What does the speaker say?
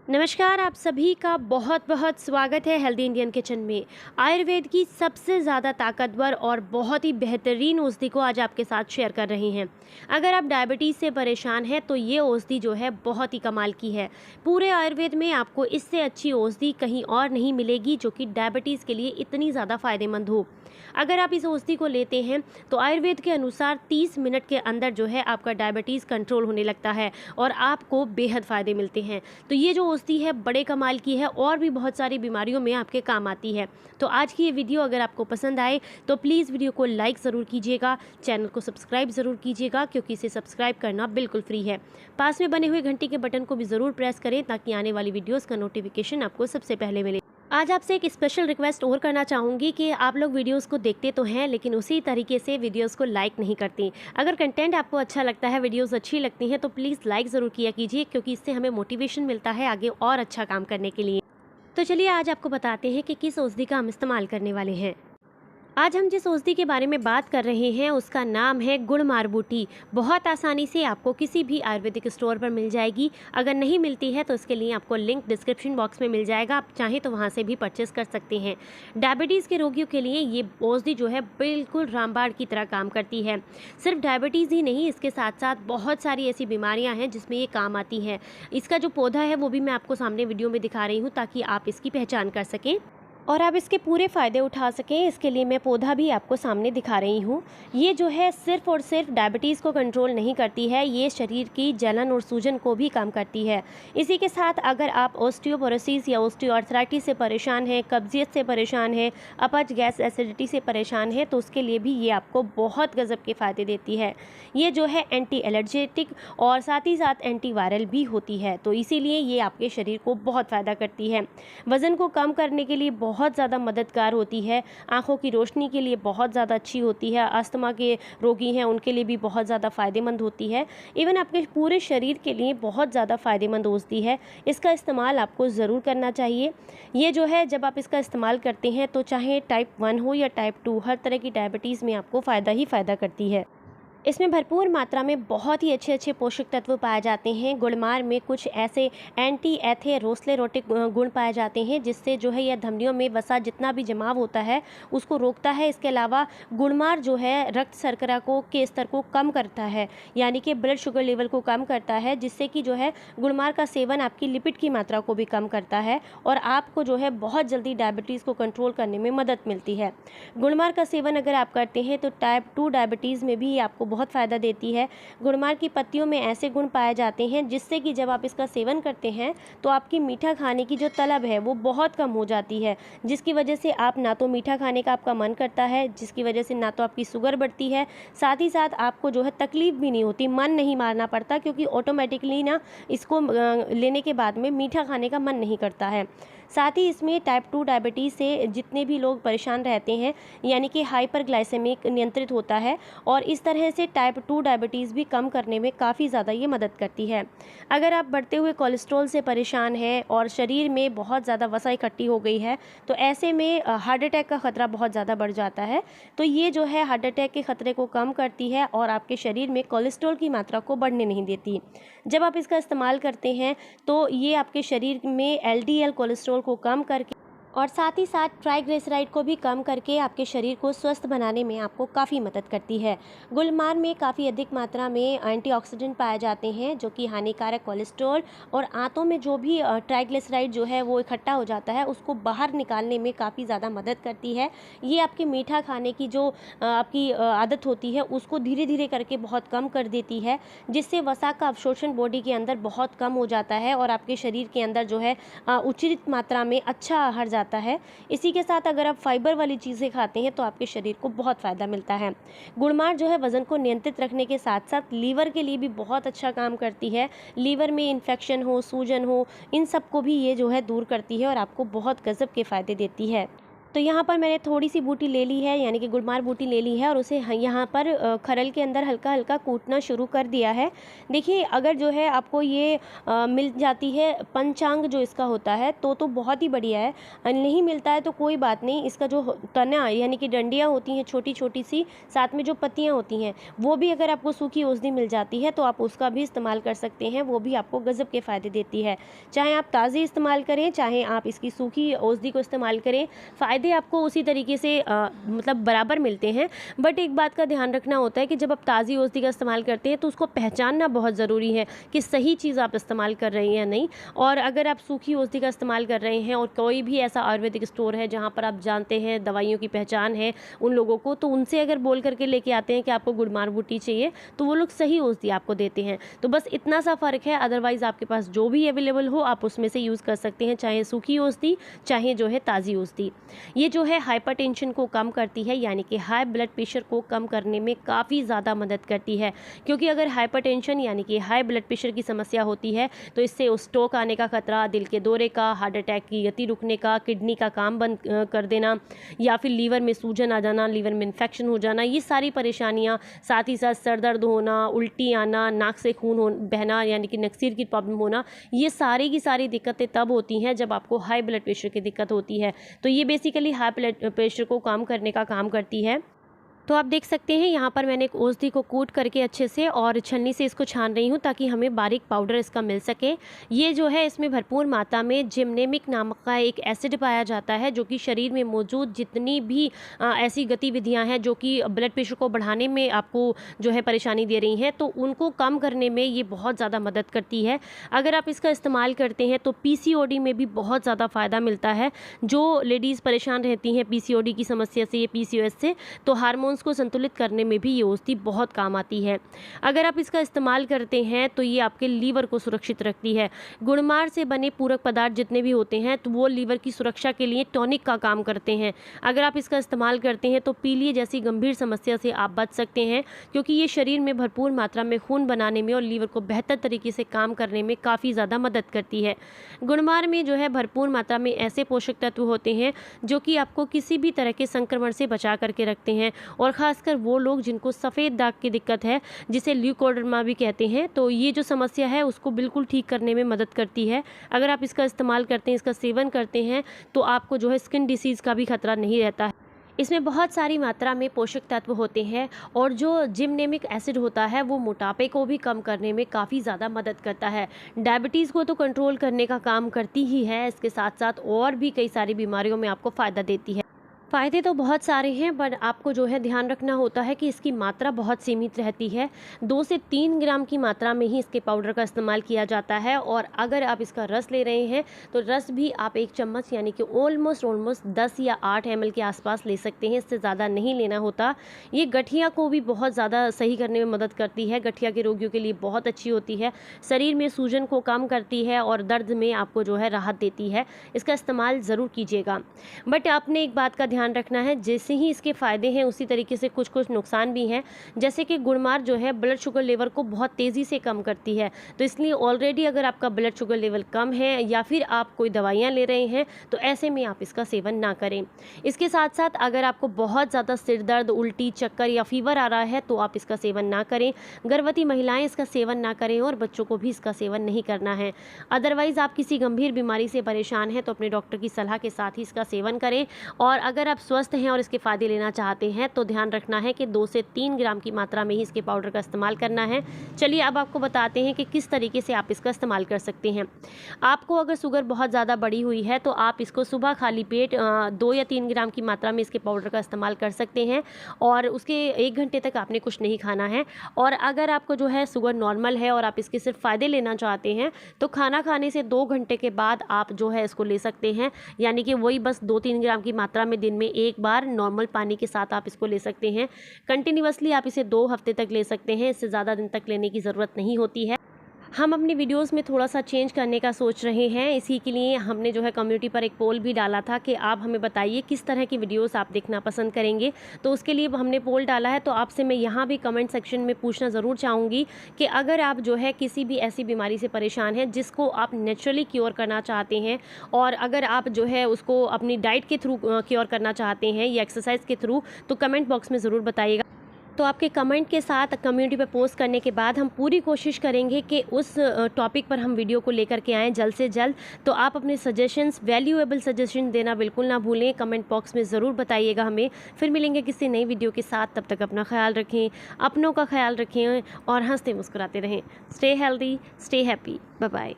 नमस्कार, आप सभी का बहुत बहुत स्वागत है हेल्दी इंडियन किचन में। आयुर्वेद की सबसे ज़्यादा ताकतवर और बहुत ही बेहतरीन औषधि को आज आपके साथ शेयर कर रहे हैं। अगर आप डायबिटीज़ से परेशान हैं तो ये औषधि जो है बहुत ही कमाल की है। पूरे आयुर्वेद में आपको इससे अच्छी औषधि कहीं और नहीं मिलेगी जो कि डायबिटीज़ के लिए इतनी ज़्यादा फ़ायदेमंद हो। अगर आप इस औषधि को लेते हैं तो आयुर्वेद के अनुसार 30 मिनट के अंदर जो है आपका डायबिटीज़ कंट्रोल होने लगता है और आपको बेहद फ़ायदे मिलते हैं। तो ये जो औषधि है बड़े कमाल की है और भी बहुत सारी बीमारियों में आपके काम आती है। तो आज की ये वीडियो अगर आपको पसंद आए तो प्लीज़ वीडियो को लाइक ज़रूर कीजिएगा, चैनल को सब्सक्राइब ज़रूर कीजिएगा क्योंकि इसे सब्सक्राइब करना बिल्कुल फ्री है। पास में बने हुए घंटी के बटन को भी ज़रूर प्रेस करें ताकि आने वाली वीडियोज़ का नोटिफिकेशन आपको सबसे पहले मिले। आज आपसे एक स्पेशल रिक्वेस्ट और करना चाहूँगी कि आप लोग वीडियोस को देखते तो हैं लेकिन उसी तरीके से वीडियोस को लाइक नहीं करती। अगर कंटेंट आपको अच्छा लगता है, वीडियोस अच्छी लगती हैं तो प्लीज़ लाइक ज़रूर किया कीजिए क्योंकि इससे हमें मोटिवेशन मिलता है आगे और अच्छा काम करने के लिए। तो चलिए आज आपको बताते हैं कि किस औषधि का हम इस्तेमाल करने वाले हैं। आज हम जिस औषधि के बारे में बात कर रहे हैं उसका नाम है गुड़मार बूटी। बहुत आसानी से आपको किसी भी आयुर्वेदिक स्टोर पर मिल जाएगी। अगर नहीं मिलती है तो इसके लिए आपको लिंक डिस्क्रिप्शन बॉक्स में मिल जाएगा, आप चाहें तो वहां से भी परचेस कर सकते हैं। डायबिटीज़ के रोगियों के लिए ये औषधि जो है बिल्कुल रामबाण की तरह काम करती है। सिर्फ डायबिटीज़ ही नहीं, इसके साथ साथ बहुत सारी ऐसी बीमारियाँ हैं जिसमें ये काम आती है। इसका जो पौधा है वो भी मैं आपको सामने वीडियो में दिखा रही हूँ ताकि आप इसकी पहचान कर सकें और आप इसके पूरे फ़ायदे उठा सकें। इसके लिए मैं पौधा भी आपको सामने दिखा रही हूँ। ये जो है सिर्फ़ और सिर्फ डायबिटीज़ को कंट्रोल नहीं करती है, ये शरीर की जलन और सूजन को भी कम करती है। इसी के साथ अगर आप ऑस्टियोपोरोसिस या ऑस्टियोआर्थराइटिस से परेशान हैं, कब्जियत से परेशान हैं, अपच, गैस, एसिडिटी से परेशान हैं तो उसके लिए भी ये आपको बहुत गज़ब के फ़ायदे देती है। ये जो है एंटी एलर्जेटिक और साथ ही साथ एंटी वायरल भी होती है, तो इसीलिए ये आपके शरीर को बहुत फ़ायदा करती है। वज़न को कम करने के लिए बहुत ज़्यादा मददगार होती है। आँखों की रोशनी के लिए बहुत ज़्यादा अच्छी होती है। अस्थमा के रोगी हैं उनके लिए भी बहुत ज़्यादा फ़ायदेमंद होती है। इवन आपके पूरे शरीर के लिए बहुत ज़्यादा फ़ायदेमंद औषधि है। इसका इस्तेमाल आपको ज़रूर करना चाहिए। ये जो है जब आप इसका इस्तेमाल करते हैं तो चाहे टाइप 1 हो या टाइप 2, हर तरह की डायबिटीज़ में आपको फ़ायदा ही फ़ायदा करती है। इसमें भरपूर मात्रा में बहुत ही अच्छे अच्छे पोषक तत्व पाए जाते हैं। गुड़मार में कुछ ऐसे एंटी एथेरोस्क्लेरोटिक गुण पाए जाते हैं जिससे जो है यह धमनियों में वसा जितना भी जमाव होता है उसको रोकता है। इसके अलावा गुड़मार जो है रक्त शर्करा के स्तर को कम करता है, यानी कि ब्लड शुगर लेवल को कम करता है, जिससे कि जो है गुड़मार का सेवन आपकी लिपिड की मात्रा को भी कम करता है और आपको जो है बहुत जल्दी डायबिटीज़ को कंट्रोल करने में मदद मिलती है। गुड़मार का सेवन अगर आप करते हैं तो टाइप 2 डायबिटीज़ में भी आपको बहुत फ़ायदा देती है। गुड़मार की पत्तियों में ऐसे गुण पाए जाते हैं जिससे कि जब आप इसका सेवन करते हैं तो आपकी मीठा खाने की जो तलब है वो बहुत कम हो जाती है, जिसकी वजह से आप ना तो मीठा खाने का आपका मन करता है, जिसकी वजह से ना तो आपकी शुगर बढ़ती है, साथ ही साथ आपको जो है तकलीफ भी नहीं होती, मन नहीं मारना पड़ता क्योंकि ऑटोमेटिकली ना इसको लेने के बाद में मीठा खाने का मन नहीं करता है। साथ ही इसमें टाइप 2 डायबिटीज़ से जितने भी लोग परेशान रहते हैं, यानी कि हाइपरग्लाइसेमिक नियंत्रित होता है और इस तरह से टाइप 2 डायबिटीज़ भी कम करने में काफ़ी ज़्यादा ये मदद करती है। अगर आप बढ़ते हुए कोलेस्ट्रॉल से परेशान हैं और शरीर में बहुत ज़्यादा वसा इकट्ठी हो गई है तो ऐसे में हार्ट अटैक का ख़तरा बहुत ज़्यादा बढ़ जाता है। तो ये जो है हार्ट अटैक के ख़तरे को कम करती है और आपके शरीर में कोलेस्ट्रॉल की मात्रा को बढ़ने नहीं देती। जब आप इसका इस्तेमाल करते हैं तो ये आपके शरीर में एलडीएल कोलेस्ट्रॉल को कम करके और साथ ही साथ ट्राइग्लिसराइड को भी कम करके आपके शरीर को स्वस्थ बनाने में आपको काफ़ी मदद करती है। गुलमार में काफ़ी अधिक मात्रा में एंटीऑक्सीडेंट पाए जाते हैं जो कि हानिकारक कोलेस्ट्रॉल और आंतों में जो भी ट्राइग्लिसराइड जो है वो इकट्ठा हो जाता है उसको बाहर निकालने में काफ़ी ज़्यादा मदद करती है। ये आपके मीठा खाने की जो आपकी आदत होती है उसको धीरे धीरे करके बहुत कम कर देती है, जिससे वसा का अवशोषण बॉडी के अंदर बहुत कम हो जाता है और आपके शरीर के अंदर जो है उचित मात्रा में अच्छा आहार जाता है। इसी के साथ अगर आप फाइबर वाली चीज़ें खाते हैं तो आपके शरीर को बहुत फ़ायदा मिलता है। गुड़मार जो है वज़न को नियंत्रित रखने के साथ साथ लीवर के लिए भी बहुत अच्छा काम करती है। लीवर में इन्फेक्शन हो, सूजन हो, इन सब को भी ये जो है दूर करती है और आपको बहुत गज़ब के फ़ायदे देती है। तो यहाँ पर मैंने थोड़ी सी बूटी ले ली है, यानी कि गुड़मार बूटी ले ली है और उसे यहाँ पर खरल के अंदर हल्का हल्का कूटना शुरू कर दिया है। देखिए, अगर जो है आपको ये मिल जाती है पंचांग जो इसका होता है तो बहुत ही बढ़िया है। नहीं मिलता है तो कोई बात नहीं, इसका जो तना यानी कि डंडियाँ होती हैं छोटी छोटी सी, साथ में जो पत्तियाँ होती हैं, वो भी अगर आपको सूखी औषधि मिल जाती है तो आप उसका भी इस्तेमाल कर सकते हैं। वो भी आपको गज़ब के फ़ायदे देती है। चाहे आप ताज़ी इस्तेमाल करें, चाहे आप इसकी सूखी औषधि को इस्तेमाल करें, फ़ायदे आपको उसी तरीके से मतलब बराबर मिलते हैं। बट एक बात का ध्यान रखना होता है कि जब आप ताज़ी औषधि का इस्तेमाल करते हैं तो उसको पहचानना बहुत ज़रूरी है कि सही चीज़ आप इस्तेमाल कर रहे हैं या नहीं। और अगर आप सूखी औषधि का इस्तेमाल कर रहे हैं और कोई भी ऐसा आयुर्वेदिक स्टोर है जहाँ पर आप जानते हैं दवाइयों की पहचान है उन लोगों को, तो उनसे अगर बोल करके लेके आते हैं कि आपको गुड़मार बूटी चाहिए तो वो लोग सही औषधि आपको देते हैं। तो बस इतना सा फ़र्क है, अदरवाइज़ आपके पास जो भी अवेलेबल हो आप उसमें से यूज़ कर सकते हैं, चाहे सूखी औषधि चाहे जो है ताज़ी औषधि। ये जो है हाइपरटेंशन को कम करती है, यानी कि हाई ब्लड प्रेशर को कम करने में काफ़ी ज़्यादा मदद करती है। क्योंकि अगर हाइपरटेंशन यानी कि हाई ब्लड प्रेशर की समस्या होती है तो इससे स्ट्रोक आने का खतरा, दिल के दौरे का, हार्ट अटैक की गति रुकने का, किडनी का काम बंद कर देना, या फिर लीवर में सूजन आ जाना, लीवर में इन्फेक्शन हो जाना, ये सारी परेशानियाँ, साथ ही साथ सर दर्द होना, उल्टी आना, नाक से खून बहना यानी कि नक्सीर की प्रॉब्लम होना, ये सारी की सारी दिक्कतें तब होती हैं जब आपको हाई ब्लड प्रेशर की दिक्कत होती है। तो ये बेसिकली हाई ब्लड प्रेशर को कम करने का काम करती है। तो आप देख सकते हैं यहाँ पर मैंने एक औषधि को कूट करके अच्छे से और छन्नी से इसको छान रही हूँ ताकि हमें बारीक पाउडर इसका मिल सके। ये जो है इसमें भरपूर मात्रा में जिम्नेमिक नामक का एक एसिड पाया जाता है जो कि शरीर में मौजूद जितनी भी ऐसी गतिविधियाँ हैं जो कि ब्लड प्रेशर को बढ़ाने में आपको जो है परेशानी दे रही हैं, तो उनको कम करने में ये बहुत ज़्यादा मदद करती है। अगर आप इसका इस्तेमाल करते हैं तो पीसीओडी में भी बहुत ज़्यादा फ़ायदा मिलता है। जो लेडीज़ परेशान रहती हैं पीसीओडी की समस्या से, ये पीसीओएस से, तो हार्मोन्स को संतुलित करने में भी ये औषधि बहुत काम आती है। अगर आप इसका इस्तेमाल करते हैं तो ये आपके लीवर को सुरक्षित रखती है। गुड़मार से बने पूरक पदार्थ जितने भी होते हैं तो वो लीवर की सुरक्षा के लिए टॉनिक का काम करते हैं। अगर आप इसका इस्तेमाल करते हैं तो पीलिया जैसी गंभीर समस्या से आप बच सकते हैं, क्योंकि ये शरीर में भरपूर मात्रा में खून बनाने में और लीवर को बेहतर तरीके से काम करने में काफ़ी ज़्यादा मदद करती है। गुड़मार में जो है भरपूर मात्रा में ऐसे पोषक तत्व होते हैं जो कि आपको किसी भी तरह के संक्रमण से बचा करके रखते हैं, और खासकर वो लोग जिनको सफ़ेद दाग की दिक्कत है, जिसे ल्यूकोडर्मा भी कहते हैं, तो ये जो समस्या है उसको बिल्कुल ठीक करने में मदद करती है। अगर आप इसका इस्तेमाल करते हैं, इसका सेवन करते हैं, तो आपको जो है स्किन डिसीज़ का भी खतरा नहीं रहता है। इसमें बहुत सारी मात्रा में पोषक तत्व होते हैं और जो जिम्नेमिक एसिड होता है वो मोटापे को भी कम करने में काफ़ी ज़्यादा मदद करता है। डायबिटीज़ को तो कंट्रोल करने का काम करती ही है, इसके साथ साथ और भी कई सारी बीमारियों में आपको फ़ायदा देती है। फ़ायदे तो बहुत सारे हैं, पर आपको जो है ध्यान रखना होता है कि इसकी मात्रा बहुत सीमित रहती है। 2 से 3 ग्राम की मात्रा में ही इसके पाउडर का इस्तेमाल किया जाता है, और अगर आप इसका रस ले रहे हैं तो रस भी आप 1 चम्मच यानी कि ऑलमोस्ट 10 या 8 ml के आसपास ले सकते हैं, इससे ज़्यादा नहीं लेना होता। ये गठिया को भी बहुत ज़्यादा सही करने में मदद करती है, गठिया के रोगियों के लिए बहुत अच्छी होती है, शरीर में सूजन को कम करती है और दर्द में आपको जो है राहत देती है। इसका इस्तेमाल ज़रूर कीजिएगा। बट आपने एक बात का ध्यान रखना है, जैसे ही इसके फ़ायदे हैं उसी तरीके से कुछ कुछ नुकसान भी हैं। जैसे कि गुड़मार जो है ब्लड शुगर लेवल को बहुत तेज़ी से कम करती है, तो इसलिए ऑलरेडी अगर आपका ब्लड शुगर लेवल कम है या फिर आप कोई दवाइयाँ ले रहे हैं तो ऐसे में आप इसका सेवन ना करें। इसके साथ साथ अगर आपको बहुत ज़्यादा सिर दर्द, उल्टी, चक्कर या फीवर आ रहा है तो आप इसका सेवन ना करें। गर्भवती महिलाएँ इसका सेवन ना करें और बच्चों को भी इसका सेवन नहीं करना है। अदरवाइज़ आप किसी गंभीर बीमारी से परेशान हैं तो अपने डॉक्टर की सलाह के साथ ही इसका सेवन करें। और अगर आप स्वस्थ हैं और इसके फ़ायदे लेना चाहते हैं तो ध्यान रखना है कि 2 से 3 ग्राम की मात्रा में ही इसके पाउडर का इस्तेमाल करना है। चलिए अब आपको बताते हैं कि किस तरीके से आप इसका इस्तेमाल कर सकते हैं। आपको अगर शुगर बहुत ज़्यादा बढ़ी हुई है तो आप इसको सुबह खाली पेट 2 या 3 ग्राम की मात्रा में इसके पाउडर का इस्तेमाल कर सकते हैं, और उसके 1 घंटे तक आपने कुछ नहीं खाना है। और अगर आपको जो है शुगर नॉर्मल है और आप इसके सिर्फ फ़ायदे लेना चाहते हैं तो खाना खाने से 2 घंटे के बाद आप जो है इसको ले सकते हैं, यानी कि वही बस 2-3 ग्राम की मात्रा में दिन में एक बार नॉर्मल पानी के साथ आप इसको ले सकते हैं। कंटिन्यूअसली आप इसे 2 हफ्ते तक ले सकते हैं, इससे ज़्यादा दिन तक लेने की ज़रूरत नहीं होती है। हम अपनी वीडियोस में थोड़ा-सा चेंज करने का सोच रहे हैं। इसी के लिए हमने जो है कम्युनिटी पर एक पोल भी डाला था कि आप हमें बताइए किस तरह की वीडियोस आप देखना पसंद करेंगे। तो उसके लिए हमने पोल डाला है, तो आपसे मैं यहाँ भी कमेंट सेक्शन में पूछना ज़रूर चाहूँगी कि अगर आप जो है किसी भी ऐसी बीमारी से परेशान हैं जिसको आप नेचुरली क्योर करना चाहते हैं, और अगर आप जो है उसको अपनी डाइट के थ्रू क्योर करना चाहते हैं या एक्सरसाइज के थ्रू, तो कमेंट बॉक्स में ज़रूर बताइएगा। तो आपके कमेंट के साथ कम्युनिटी पे पोस्ट करने के बाद हम पूरी कोशिश करेंगे कि उस टॉपिक पर हम वीडियो को लेकर के आएँ जल्द से जल्द। तो आप अपने सजेशंस, वैल्यूएबल सजेशन देना बिल्कुल ना भूलें, कमेंट बॉक्स में ज़रूर बताइएगा हमें। फिर मिलेंगे किसी नई वीडियो के साथ, तब तक अपना ख्याल रखें, अपनों का ख्याल रखें और हंसते मुस्कुराते रहें। Stay healthy, stay happy, bye bye.